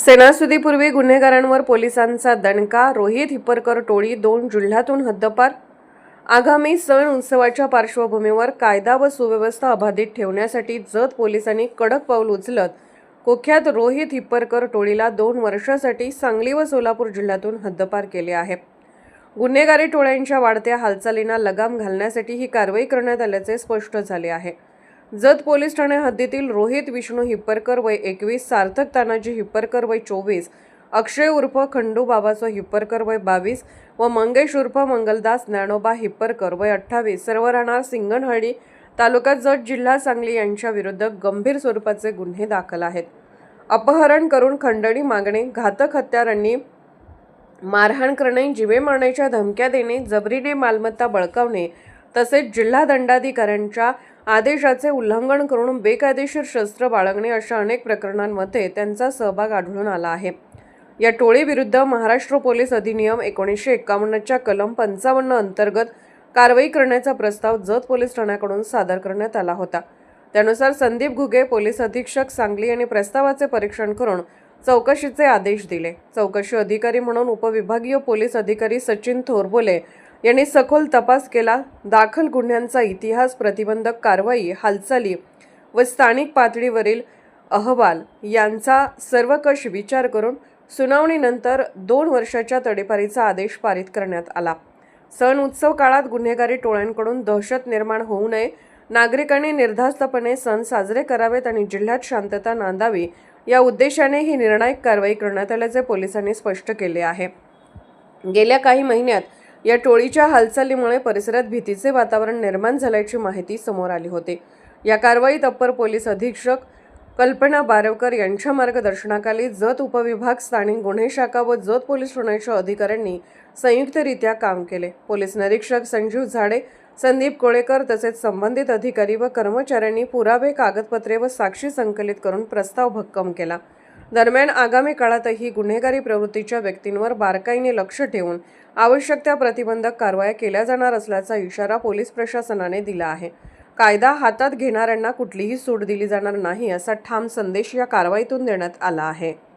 सणासुदीपूर्वी गुन्हेगारांवर पोलिसांचा दणका. रोहित हिप्परकर टोळी 2 जिल्ह्यातून हद्दपार. आगामी सण उत्सवाच्या पार्श्वभूमीवर कायदा व सुव्यवस्था अबाधित ठेवण्यासाठी जत पोलिसांनी कडक पाऊल उचलत कुख्यात रोहित हिप्परकर टोळीला 2 वर्षांसाठी सांगली व सोलापूर जिल्ह्यातून हद्दपार केले आहे. गुन्हेगारी टोळ्यांच्या वाढत्या हालचालींना लगाम घालण्यासाठी ही कारवाई करण्यात आल्याचे स्पष्ट झाले आहे. जत पोलीस ठाणे हद्दीतील रोहित विष्णू हिप्परकर वय 21, सार्थक तानाजी हिप्परकर वय 24, अक्षय उर्फ खंडू बाबासो हिप्परकर वय 22 व मंगेश उर्फ मंगलदास ज्ञानोबा हिप्परकर वय 28 सर्व राहणार सिंगणहळ्ळी, तालुका जत, जिल्हा सांगली यांच्या विरुद्ध गंभीर स्वरूपाचे गुन्हे दाखल आहेत. अपहरण करून खंडणी मागणे, घातक हत्यारांनी मारहाण करणे, जीवे मारण्याच्या धमक्या देणे, जबरीने मालमत्ता बळकावणे तसेच जिल्हा दंडाधिकाऱ्यांच्या आदेशाचे उल्लंघन करून बेकायदेशीर शस्त्र बाळगणे अशा अनेक प्रकरणांमध्ये त्यांचा सहभाग आढळून आला आहे. या टोळीविरुद्ध महाराष्ट्र पोलीस अधिनियम 1951च्या कलम 55 अंतर्गत कारवाई करण्याचा प्रस्ताव जत पोलीस ठाण्याकडून सादर करण्यात आला होता. त्यानुसार संदीप घुगे पोलीस अधीक्षक सांगली यांनी प्रस्तावाचे परीक्षण करून चौकशीचे आदेश दिले. चौकशी अधिकारी म्हणून उपविभागीय पोलीस अधिकारी सचिन थोरबोले यांनी सखोल तपास केला. दाखल गुन्ह्यांचा इतिहास, प्रतिबंधक कारवाई, हालचाली व स्थानिक पातळीवरील अहवाल यांचा सर्वकष विचार करून सुनावणीनंतर 2 वर्षाच्या तडीपारीचा आदेश पारित करण्यात आला. सण उत्सव काळात गुन्हेगारी टोळ्यांकडून दहशत निर्माण होऊ नये, नागरिकांनी निर्धास्तपणे सण साजरे करावेत आणि जिल्ह्यात शांतता नांदावी या उद्देशाने ही निर्णायक कारवाई करण्यात आल्याचे पोलिसांनी स्पष्ट केले आहे. गेल्या काही महिन्यात या टोळीच्या हालचालीमुळे परिसरात भीतीचे वातावरण निर्माण झाल्याची माहिती समोर आली होती. या कारवाईत अप्पर पोलीस अधीक्षक कल्पना बारवकर यांच्या मार्गदर्शनाखाली जत उपविभाग, स्थानिक गुन्हे शाखा व जत पोलीस ठाण्याच्या अधिकाऱ्यांनी संयुक्तरित्या काम केले. पोलीस निरीक्षक संजीव झाडे, संदीप कोळेकर तसेच संबंधित अधिकारी व कर्मचाऱ्यांनी पुरावे, कागदपत्रे व साक्षी संकलित करून प्रस्ताव भक्कम केला. दरम्यान आगामी काळातही गुन्हेगारी प्रवृत्तीच्या व्यक्तींवर बारकाईने लक्ष ठेवून आवश्यक त्या प्रतिबंधक कारवाया केल्या जाणार असल्याचा इशारा पोलीस प्रशासनाने दिला आहे. कायदा हातात घेणाऱ्यांना कुठलीही सूट दिली जाणार नाही असा ठाम संदेश या कारवाईतून देण्यात आला आहे.